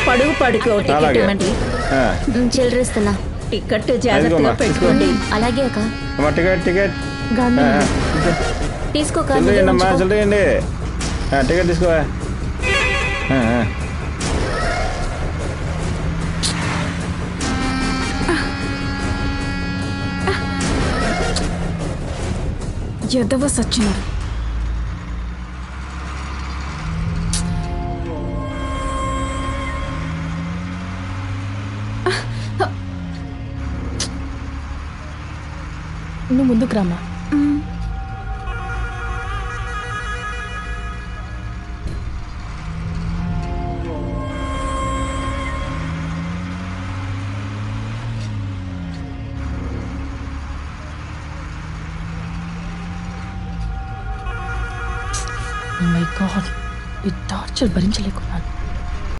పడుగు పడుకు టికెట్ ఇవ్వండి. చిల్లరిస్తున్నా. టికెట్ జాగ్రత్తగా పెట్టుకోండి. అలాగే అక్క. టికెట్ టికెట్ తీసుకోక. చిల్లరేయండి చిల్లరేయండి. టికెట్ తీసుకో. ఎదవ సచ్చినారు. నువ్వు ముందుకు రామా. మై గాడ్, ఈ టార్చర్ భరించలేకున్నాను.